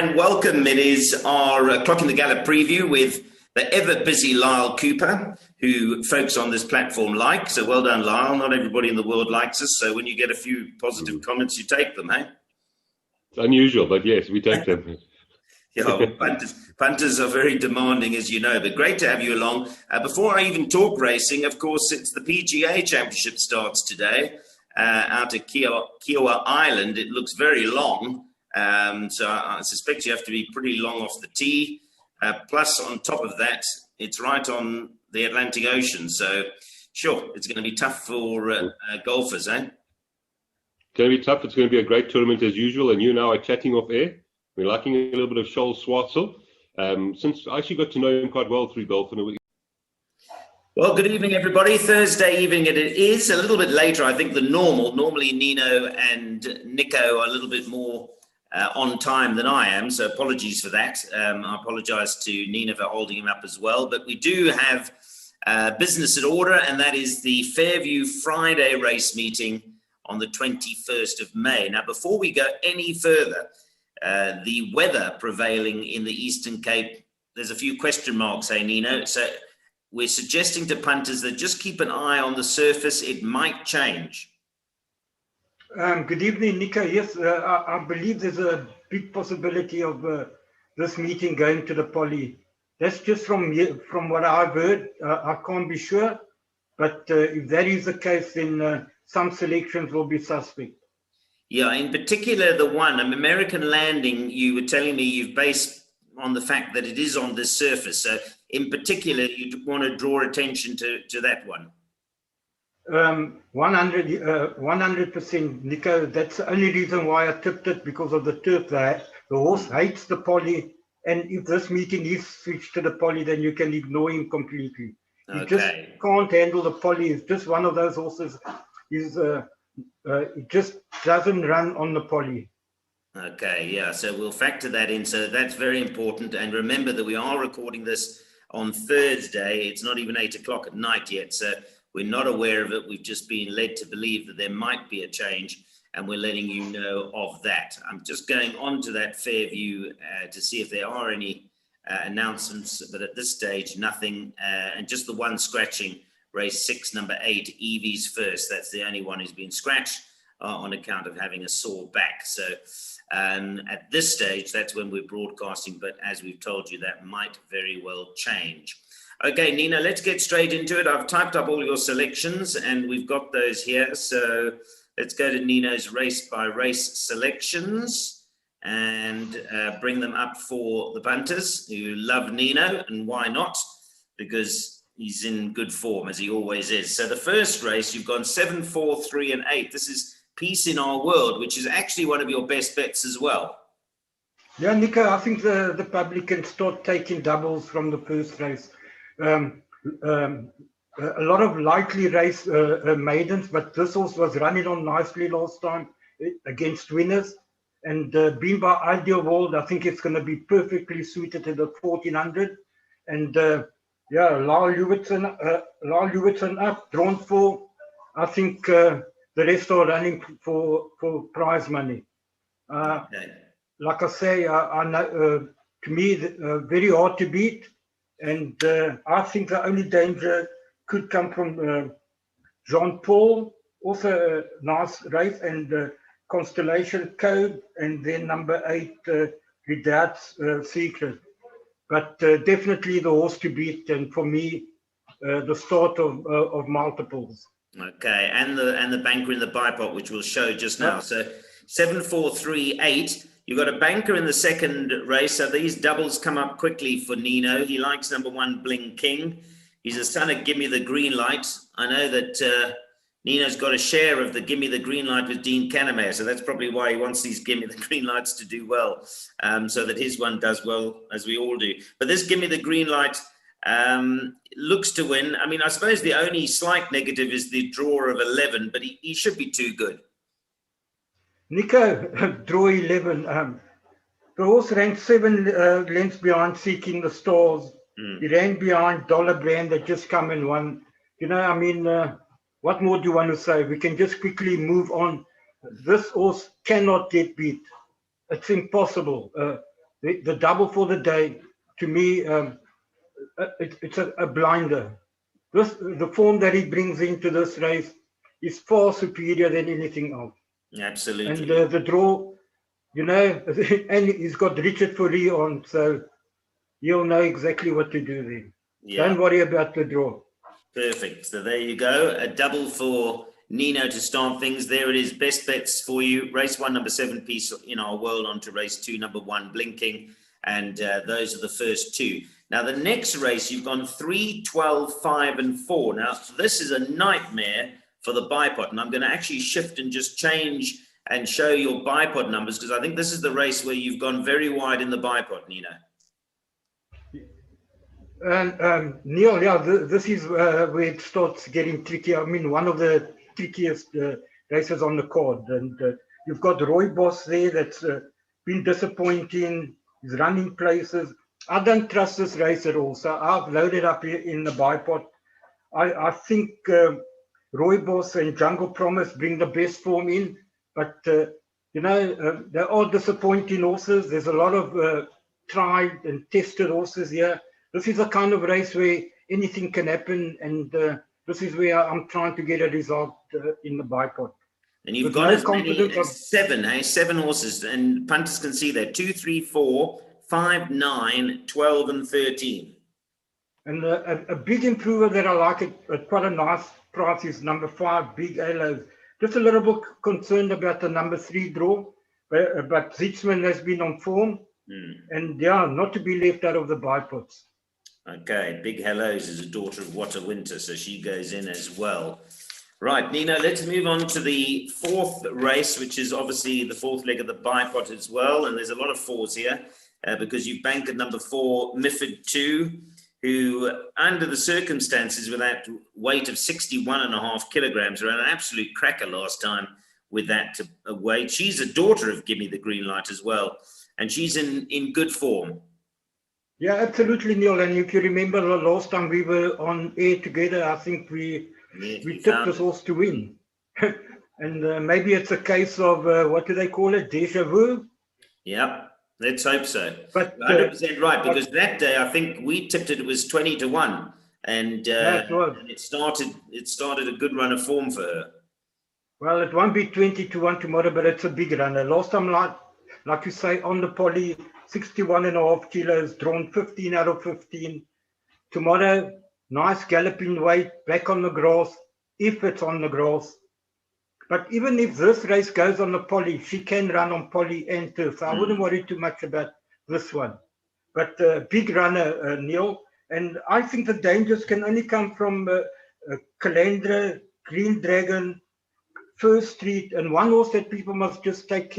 and welcome. It is our Clock in the Gallop preview with the ever-busy Lyle Cooper, who folks on this platform like. So well done, Lyle. Not everybody in the world likes us, so when you get a few positive comments, you take them, eh? It's unusual, but yes, we take them. Yeah, punters are very demanding, as you know, but great to have you along. Before I even talk racing, of course, it's the PGA Championship starts today out at Kiowa Island. It looks very long, so I suspect you have to be pretty long off the tee. Plus, on top of that, it's right on the Atlantic Ocean, so sure, it's going to be tough for golfers, eh? It's going to be tough. It's going to be a great tournament as usual, and you and I are chatting off air. We're liking a little bit of Shoal Swartzel. Since I actually got to know him quite well through golf. Well, good evening, everybody. Thursday evening, and it is a little bit later, I think, than normal. Normally, Nino and Nico are a little bit more on time than I am, so apologies for that. I apologize to Nino for holding him up as well. But we do have business in order, and that is the Fairview Friday race meeting on the 21st of May. Now, before we go any further, the weather prevailing in the Eastern Cape, there's a few question marks, hey, Nino? So we're suggesting to punters that just keep an eye on the surface. It might change. Good evening, Nico. Yes, I believe there's a big possibility of this meeting going to the poly. That's just from what I've heard. I can't be sure, but if that is the case, then some selections will be suspect. Yeah, in particular, the one, American Landing, you were telling me you've based on the fact that it is on this surface. So in particular, you want to draw attention to that one. 100%, Nico. That's the only reason why I tipped it, because of the turf there. The horse hates the poly, and if this meeting is switched to the poly, then you can ignore him completely. He just can't handle the poly. It's just one of those horses. It just doesn't run on the poly. Okay, yeah, so we'll factor that in. So that's very important. And remember that we are recording this on Thursday. It's not even 8 o'clock at night yet, so we're not aware of it. We've just been led to believe that there might be a change, and we're letting you know of that. I'm just going on to that Fairview to see if there are any announcements, but at this stage, nothing. And just the one scratching. Race 6, number 8, Evie's First. That's the only one who's been scratched on account of having a sore back. So at this stage, that's when we're broadcasting. But as we've told you, that might very well change. Okay, Nina, let's get straight into it. I've typed up all your selections, and we've got those here. So let's go to Nino's race by race selections and bring them up for the punters who love Nino. And why not? Because he's in good form, as he always is. So the first race, you've gone 7, 4, 3, and 8. This is Peace in Our World, which is actually one of your best bets as well. Yeah, Nico, I think the public can start taking doubles from the first race. A lot of likely race maidens, but this horse was running on nicely last time against winners. And being by Ideal World, I think it's going to be perfectly suited to the 1400. And yeah, Lyle Lewitson up, drawn 4. I think the rest are running for prize money. Like I say, I know, to me, very hard to beat. And I think the only danger could come from Jean Paul, also a nice race, and Constellation Code, and then number 8, Redoubt's Secret. But definitely the horse to beat, and for me, the start of multiples. Okay, and the banker in the bipod, which we'll show just now. Yep. So 7, 4, 3, 8. You've got a banker in the second race. So these doubles come up quickly for Nino. He likes number 1, Bling King. He's a son of Gimme the Green Light. I know that Nino's got a share of the Gimme the Green Light with Dean Cannemare, so that's probably why he wants these Gimme the Green Lights to do well, so that his one does well, as we all do. But this Gimme the Green Light looks to win. I mean, I suppose the only slight negative is the draw of 11, but he should be too good. Nico, draw 11. The horse ran 7 lengths behind Seeking the Stars. He ran behind Dollar Brand that just come and won. You know, I mean, what more do you want to say? We can just quickly move on. This horse cannot get beat. It's impossible. the double for the day, to me, it's a blinder. The form that he brings into this race is far superior than anything else. Absolutely. And the draw, you know, and he's got Richard Fourie on, so he'll know exactly what to do there. Yeah. Don't worry about the draw. Perfect. So there you go. A double for Nino to start things. There it is. Best bets for you. Race 1, number 7 piece in our world, on to race 2, number 1 blinking. And those are the first 2. Now, the next race, you've gone 3, 12, 5, and 4. Now, this is a nightmare for the bipod. And I'm going to actually shift and just change and show your bipod numbers, because I think this is the race where you've gone very wide in the bipod, Nino. And Neil, yeah, this is where it starts getting tricky. I mean, one of the trickiest races on the card. And you've got Roy Boss there that's been disappointing. He's running places. I don't trust this race at all. So I've loaded up here in the bipod. I think Roy Boss and Jungle Promise bring the best form in. But, you know, they are disappointing horses. There's a lot of tried and tested horses here. This is a kind of race where anything can happen, and this is where I'm trying to get a result in the bipod. And you've got as many as 7, 7 horses, and punters can see that 2, 3, 4, 5, 9, 12, and 13. And a big improver that I like at quite a nice price is number 5, Big Halos. Just a little bit concerned about the number 3 draw, but Zitzman has been on form, and yeah, not to be left out of the bipods. Okay, Big Hellos is a daughter of What a Winter, so she goes in as well. Right, Nino, let's move on to the 4th race, which is obviously the 4th leg of the bipod as well. And there's a lot of 4s here because you've banked at number 4, Mifford 2, who, under the circumstances, with that weight of 61.5 kilograms, ran an absolute cracker last time with that weight. She's a daughter of Give Me the Green Light as well, and she's in good form. Yeah, absolutely, Neil. And if you remember the last time we were on air together, I think we tipped this horse to win. And maybe it's a case of, what do they call it, déjà vu? Yeah, let's hope so. But 100% right, because that day I think we tipped it was 20-1, and it started a good run of form for her. Well, it won't be 20-1 tomorrow, but it's a big runner. Last time, like you say, on the poly, 61.5 kilos, drawn 15 out of 15. Tomorrow, nice galloping weight, back on the grass, if it's on the grass. But even if this race goes on the poly, she can run on poly and turf. So I wouldn't worry too much about this one. But big runner, Neil. And I think the dangers can only come from Calandra, Green Dragon, First Street, and one horse that people must just take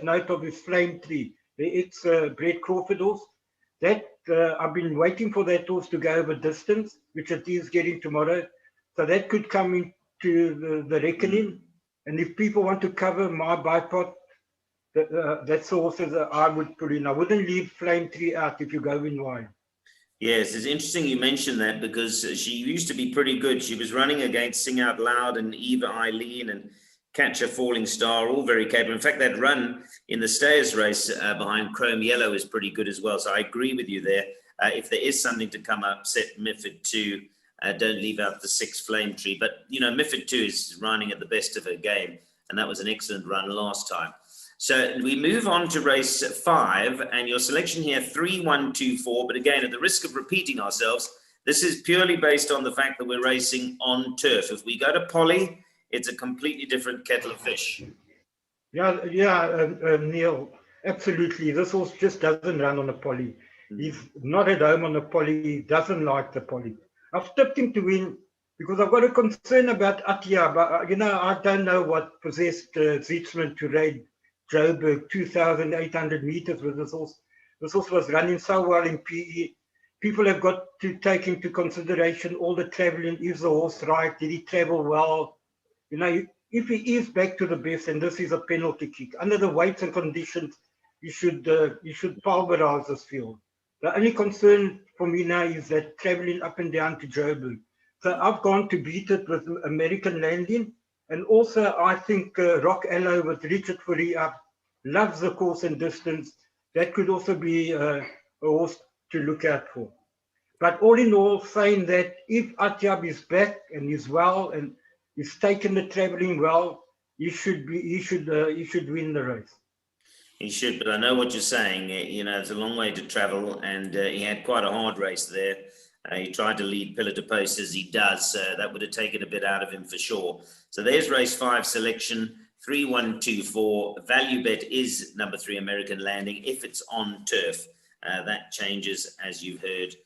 note of is Flame Tree. The ex-Brett Crawford horse. That I've been waiting for that horse to go over distance, which it is getting tomorrow. So that could come into the reckoning. And if people want to cover my bipod, that's the horses that I would put in. I wouldn't leave Flame Tree out if you go in wide. Yes, it's interesting you mentioned that because she used to be pretty good. She was running against Sing Out Loud and Eva Eileen and Catch a Falling Star, all very capable. In fact, that run in the Stayers race behind Chrome Yellow is pretty good as well. So I agree with you there. If there is something to come upset Mifford 2, don't leave out the 6 Flame Tree. But, you know, Mifford 2 is running at the best of her game, and that was an excellent run last time. So we move on to race 5, and your selection here, 3, 1, 2, 4. But again, at the risk of repeating ourselves, this is purely based on the fact that we're racing on turf. If we go to poly, it's a completely different kettle of fish. Yeah, Neil, absolutely. This horse just doesn't run on a poly. He's not at home on a poly. He doesn't like the poly. I've tipped him to win because I've got a concern about Atia, but, you know, I don't know what possessed Zitzman to raid Joburg 2,800 meters with this horse. This horse was running so well in PE. People have got to take into consideration all the traveling. Is the horse right? Did he travel well? You know, if he is back to the best, and this is a penalty kick, under the weights and conditions, you should pulverize this field. The only concern for me now is that traveling up and down to Joburg. So I've gone to beat it with American Landing, and also I think Rock Allo with Richard Fourie up loves the course and distance. that could also be a horse to look out for. But all in all, saying that if Atyab is back and is well and is taking the traveling well, he should win the race. He should, but I know what you're saying. You know, it's a long way to travel, and he had quite a hard race there. He tried to lead pillar to post as he does. That would have taken a bit out of him for sure. So there's race 5 selection, 3124. Value bet is number 3, American Landing, if it's on turf. That changes, as you've heard,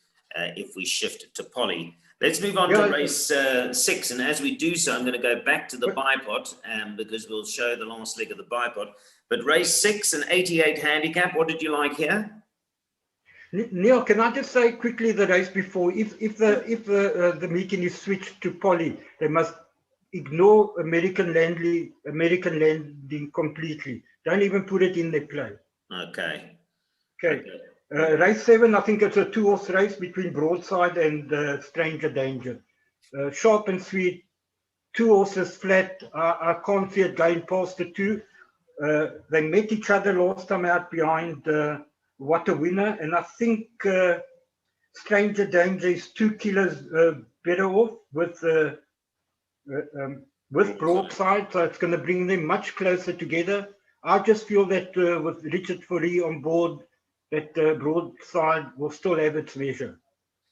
if we shift to poly. Let's move on to race 6. And as we do so, I'm going to go back to the bipod because we'll show the last leg of the bipod. But race 6 and 88 handicap, what did you like here? Neil, can I just say quickly the race before? If the meeting is switched to poly, they must ignore American Landing completely. Don't even put it in their play. Okay. Race 7, I think it's a 2-horse race between Broadside and Stranger Danger. Sharp and sweet, 2 horses flat. I can't see it going past the 2. They met each other last time out behind What a Winner, and I think Stranger Danger is 2 kilos better off with Broadside, so it's going to bring them much closer together. I just feel that with Richard Fourie on board, that Broadside will still have its measure.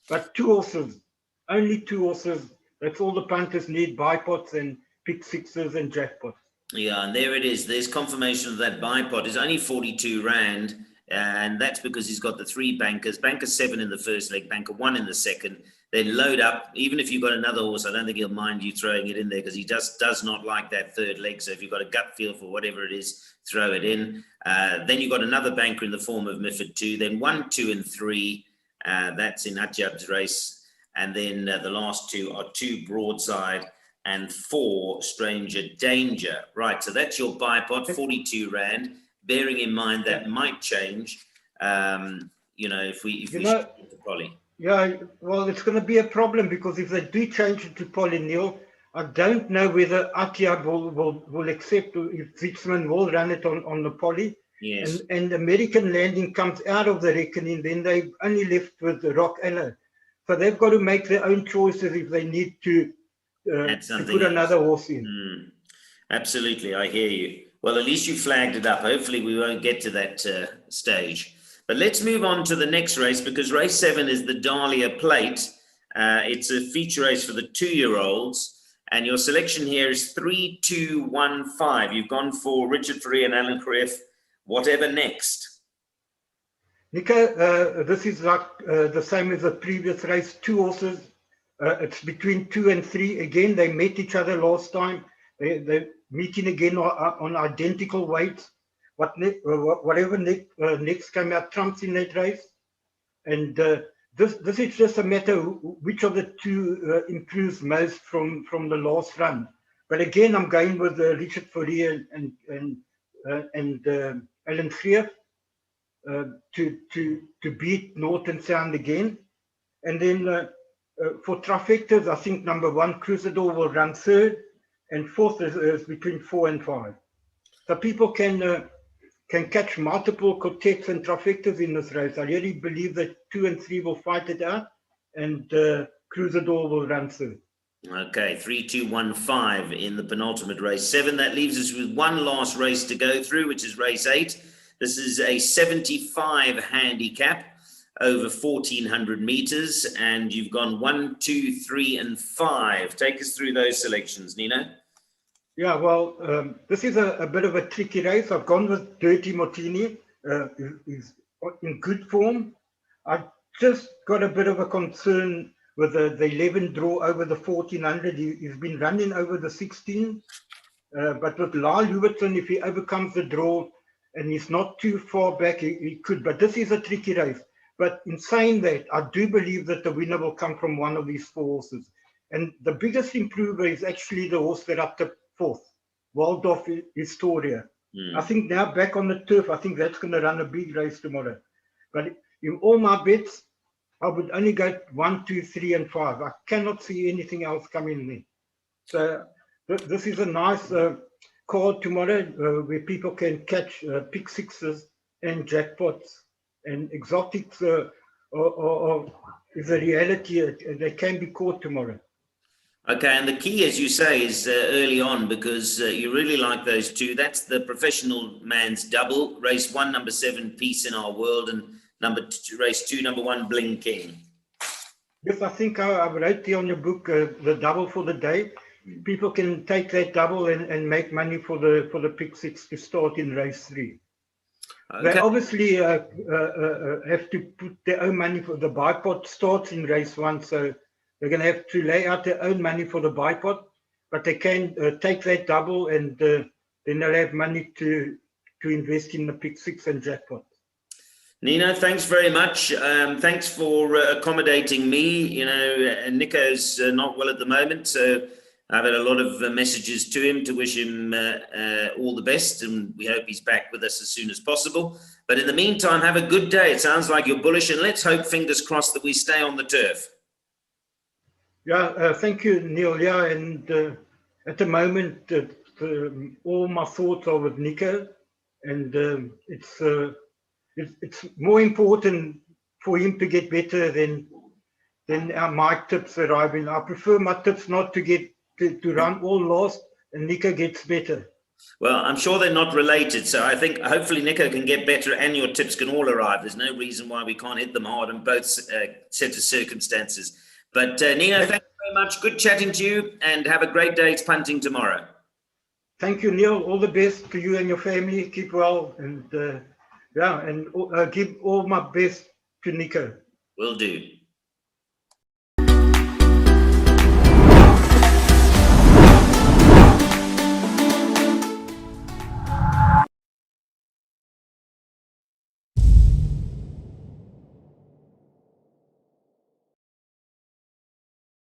But 2 horses, only 2 horses, that's all the punters need, bipods and pick sixes and jackpots. Yeah, and there it is. There's confirmation of that bipod. It's only 42 Rand, and that's because he's got the 3 bankers. Banker 7 in the first leg, banker 1 in the second. Then load up. Even if you've got another horse, I don't think he'll mind you throwing it in there because he just does not like that third leg. So if you've got a gut feel for whatever it is, throw it in. Then you've got another banker in the form of Mifford 2. Then 1, 2, and 3. That's in Atyab's race. And then the last 2 are 2 Broadside and 4 Stranger Danger. Right, so that's your bipod, 42 Rand. Bearing in mind that might change, you know, if we shift to poly. Yeah, well, it's going to be a problem because if they do change it to poly, Neil, I don't know whether Atyab will accept, if Zitzman will run it on the poly. Yes. And American Landing comes out of the reckoning, then they're only left with the Rock Ella. So they've got to make their own choices if they need to put another horse in. Absolutely, I hear you. Well, at least you flagged it up. Hopefully we won't get to that stage. But let's move on to the next race because race 7 is the Dahlia Plate. It's a feature race for the 2-year-olds. And your selection here is 3-2-1-5. You've gone for Richard Fourie and Alan Krief. Whatever next? Nico, this is like the same as the previous race. 2 horses. It's between 2 and 3. Again, they met each other last time. They're meeting again on identical weights. Whatever next came out trumps in that race. And this is just a matter which of the 2 improves most from the last run. But again, I'm going with Richard Fourie and Alan Krief to beat North and Sound again. And then for trifectas, I think number 1, Crusador, will run 3rd, and 4th is between 4 and 5. So people can catch multiple quartets and trifectas in this race. I really believe that 2 and 3 will fight it out, and Crusador will run 3rd. Okay, 3-2-1-5 in the penultimate race 7. That leaves us with one last race to go through, which is race 8. This is a 75 handicap over 1,400 meters, and you've gone 1, 2, 3, and 5. Take us through those selections, Nino. Yeah, well, this is a bit of a tricky race. I've gone with Dirty Martini. He's in good form. I just got a bit of a concern with the 11 draw over the 1,400. He's been running over the 16. But with Lyle Hubertson, if he overcomes the draw and he's not too far back, he could. But this is a tricky race. But in saying that, I do believe that the winner will come from one of these 4 horses. And the biggest improver is actually the horse that up to 4th, Waldorf Historia. I think now back on the turf, I think that's going to run a big race tomorrow. But in all my bets, I would only go 1, 2, 3, and 5. I cannot see anything else coming in. So this is a nice card tomorrow where people can catch pick sixes and jackpots and exotics is a reality. They can be caught tomorrow. Okay, and the key, as you say, is early on, because you really like those two. That's the professional man's double, race 1, number 7, Peace in Our World, and race 2, number 1, Bling King. Yes, I think I wrote there on your book, the double for the day. People can take that double and make money for the pick 6 to start in race 3. Okay. They obviously have to put their own money for the bipod starts in race 1, so they're going to have to lay out their own money for the bipod, but they can take that double, and then they'll have money to invest in the pick 6 and jackpot. Nino, thanks very much. Thanks for accommodating me. You know, Nico's not well at the moment, so I've had a lot of messages to him to wish him all the best, and we hope he's back with us as soon as possible. But in the meantime, have a good day. It sounds like you're bullish, and let's hope, fingers crossed, that we stay on the turf. Yeah, thank you, Neil. Yeah, and at the moment, all my thoughts are with Nico, and it's more important for him to get better than my tips that I've been. I prefer my tips not to get to run all last, and Nico gets better. Well, I'm sure they're not related, so I think hopefully Nico can get better and your tips can all arrive. There's no reason why we can't hit them hard in both sets of circumstances. But Nino, thank you very much. Good chatting to you, and have a great day. It's punting tomorrow. Thank you, Neil. All the best to you and your family. Keep well, and give all my best to Nico. Will do.